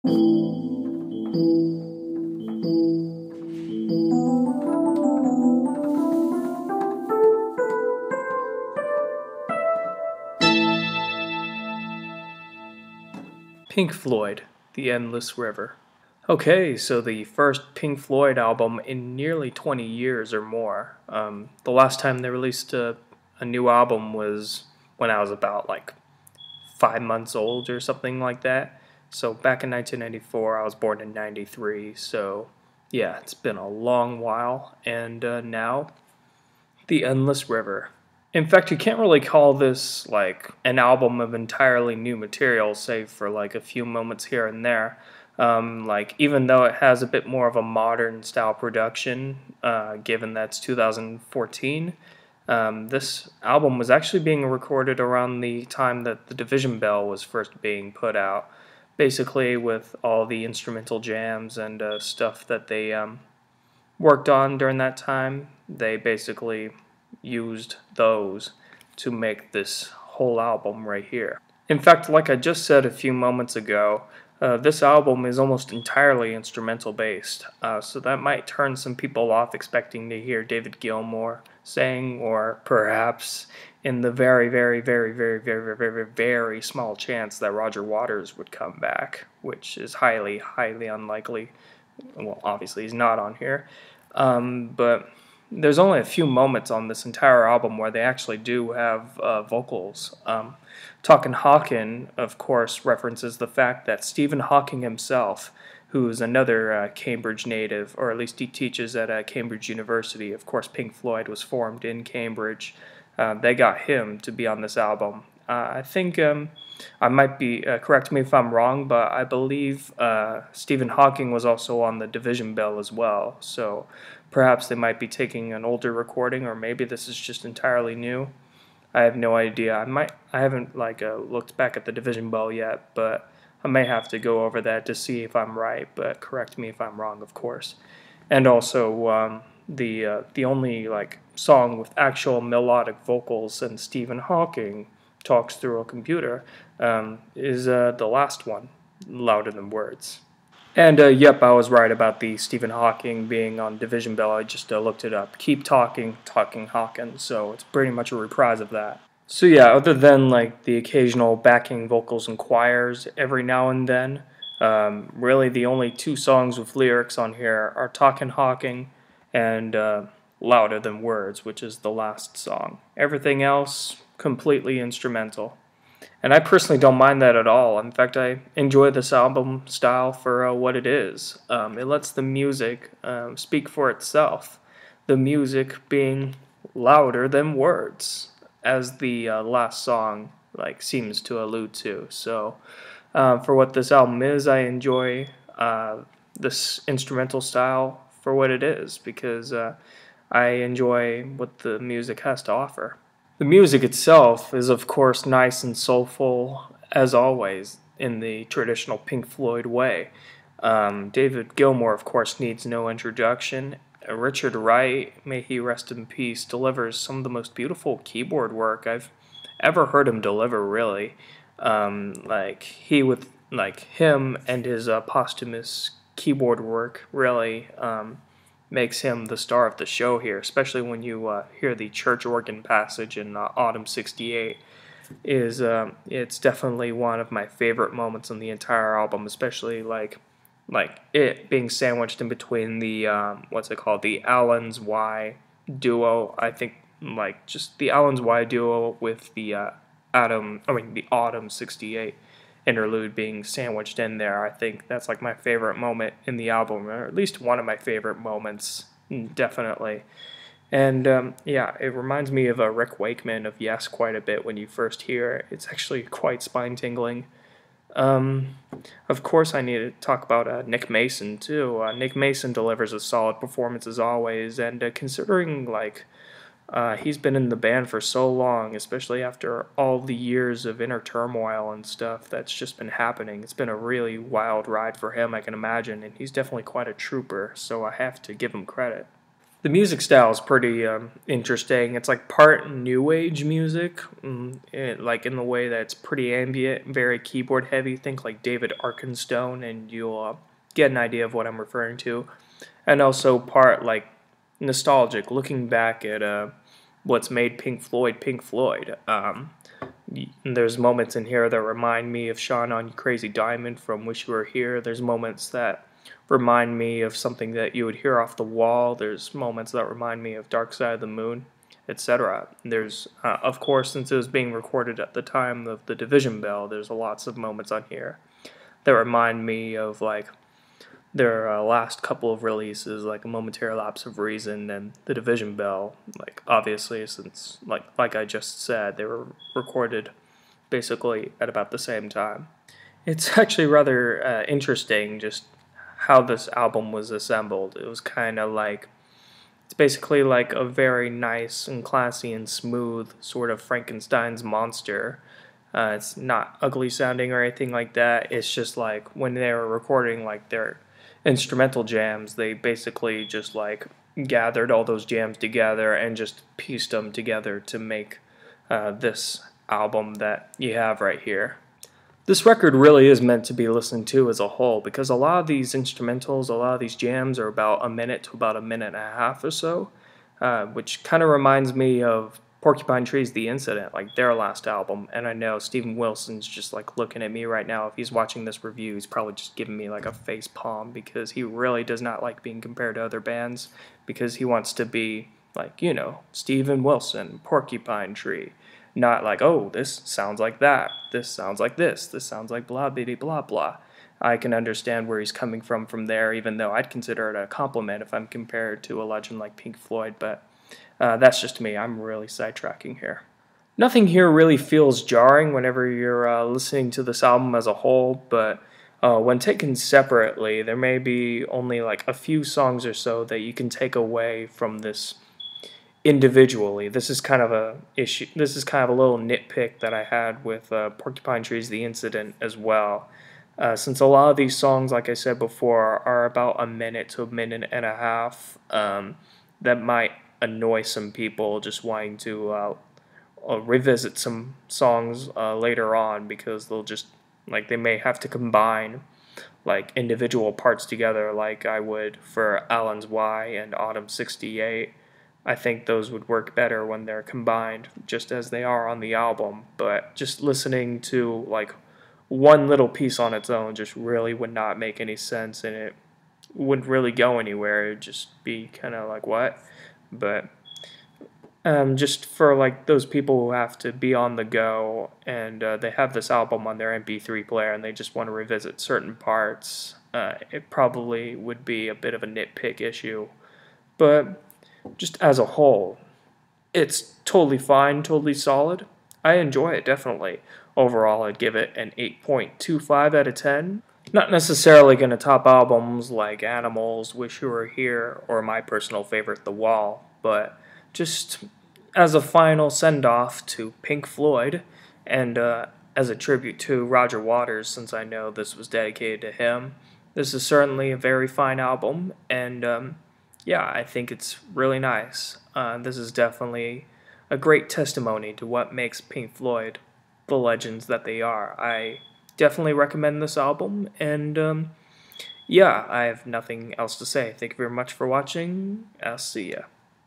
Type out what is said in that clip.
Pink Floyd, The Endless River. Okay, so the first Pink Floyd album in nearly 20 years or more. The last time they released a new album was when I was about like 5 months old or something like that. So back in 1994, I was born in 93. So yeah, it's been a long while. And now, The Endless River. In fact, you can't really call this like an album of entirely new material, save for like a few moments here and there. Like even though it has a bit more of a modern style production, given that's 2014, this album was actually being recorded around the time that the Division Bell was first being put out. Basically, with all the instrumental jams and stuff that they worked on during that time, they basically used those to make this whole album right here. In fact, like I just said a few moments ago, this album is almost entirely instrumental based, so that might turn some people off expecting to hear David Gilmour sing, or perhaps in the very, very, very, very, very, very, very small chance that Roger Waters would come back, which is highly, highly unlikely. Well, obviously he's not on here, but there's only a few moments on this entire album where they actually do have vocals. Talkin' Hawkin', of course, references the fact that Stephen Hawking himself, who's another Cambridge native, or at least he teaches at Cambridge University. Of course, Pink Floyd was formed in Cambridge. They got him to be on this album. I think I might be, correct me if I'm wrong, but I believe Stephen Hawking was also on the Division Bell as well. So perhaps they might be taking an older recording, or maybe this is just entirely new. I have no idea. I haven't looked back at the Division Bell yet, but I may have to go over that to see if I'm right. But correct me if I'm wrong, of course. And also the only song with actual melodic vocals and Stephen Hawking talks through a computer is the last one, Louder Than Words. And yep, I was right about the Stephen Hawking being on Division Bell. I just looked it up. Keep Talking, Talking Hawking. So it's pretty much a reprise of that. So yeah, other than like the occasional backing vocals and choirs every now and then, really the only two songs with lyrics on here are Talkin' Hawking and Louder Than Words, which is the last song. Everything else, completely instrumental. And I personally don't mind that at all. In fact, I enjoy this album style for what it is. It lets the music speak for itself. The music being louder than words, as the last song seems to allude to. So, for what this album is, I enjoy this instrumental style for what it is, because I enjoy what the music has to offer. The music itself is, of course, nice and soulful, as always, in the traditional Pink Floyd way. David Gilmour, of course, needs no introduction. Richard Wright, may he rest in peace, delivers some of the most beautiful keyboard work I've ever heard him deliver, really. Him and his posthumous keyboard work really makes him the star of the show here, especially when you hear the church organ passage in Autumn '68. It's definitely one of my favorite moments on the entire album, especially like it being sandwiched in between the the Allen's Y duo. I think just the Allen's Y duo with the the Autumn '68 interlude being sandwiched in there. I think that's my favorite moment in the album, or at least one of my favorite moments, definitely. And yeah, it reminds me of Rick Wakeman of Yes quite a bit when you first hear it. It's actually quite spine-tingling. Of course, I need to talk about Nick Mason, too. Nick Mason delivers a solid performance as always, and considering he's been in the band for so long, especially after all the years of inner turmoil and stuff that's just been happening. It's been a really wild ride for him, I can imagine, and he's definitely quite a trooper, so I have to give him credit. The music style is pretty interesting. It's like part new age music, like in the way that it's pretty ambient, very keyboard heavy. Think like David Arkenstone, and you'll get an idea of what I'm referring to. And also part like nostalgic, looking back at what's made Pink Floyd Pink Floyd. There's moments in here that remind me of Shine On You Crazy Diamond from Wish You Were Here. There's moments that remind me of something that you would hear off the wall. There's moments that remind me of Dark Side of the Moon, etc. There's, of course, since it was being recorded at the time of the Division Bell, there's lots of moments on here that remind me of like their last couple of releases, like A Momentary Lapse of Reason and The Division Bell. Like obviously, since like I just said, they were recorded basically at about the same time. It's actually rather interesting just how this album was assembled. It was kind of like, it's basically like a very nice and classy and smooth sort of Frankenstein's monster. It's not ugly sounding or anything like that. It's just like when they were recording like their instrumental jams, they basically just like gathered all those jams together and just pieced them together to make this album that you have right here. This record really is meant to be listened to as a whole, because a lot of these instrumentals, a lot of these jams are about a minute to about a minute and a half or so, which kind of reminds me of Porcupine Tree's The Incident, like their last album. And I know Steven Wilson's just like looking at me right now. If he's watching this review, he's probably just giving me like a face palm, because he really does not like being compared to other bands, because he wants to be like, you know, Steven Wilson, Porcupine Tree. Not like, oh, this sounds like that, this sounds like this sounds like blah, blah, blah, blah. I can understand where he's coming from there, even though I'd consider it a compliment if I'm compared to a legend like Pink Floyd, but that's just me. I'm really sidetracking here. Nothing here really feels jarring whenever you're listening to this album as a whole, but when taken separately, there may be only like a few songs or so that you can take away from this individually. This is kind of a issue. This is kind of a little nitpick that I had with Porcupine Tree's The Incident as well. Since a lot of these songs, like I said before, are about a minute to a minute and a half, that might annoy some people just wanting to revisit some songs later on, because they'll just like they may have to combine like individual parts together, like I would for Alan's Y and Autumn '68. I think those would work better when they're combined, just as they are on the album. But just listening to like one little piece on its own just really would not make any sense, and it wouldn't really go anywhere. It'd just be kind of like, what? But just for like those people who have to be on the go and they have this album on their MP3 player and they just want to revisit certain parts, it probably would be a bit of a nitpick issue. But just as a whole, it's totally fine, totally solid. I enjoy it, definitely. Overall, I'd give it an 8.25 out of 10. Not necessarily going to top albums like Animals, Wish You Were Here, or my personal favorite, The Wall, but just as a final send-off to Pink Floyd, and as a tribute to Roger Waters, since I know this was dedicated to him, this is certainly a very fine album, and yeah, I think it's really nice. This is definitely a great testimony to what makes Pink Floyd the legends that they are. I definitely recommend this album, and yeah, I have nothing else to say. Thank you very much for watching. I'll see ya.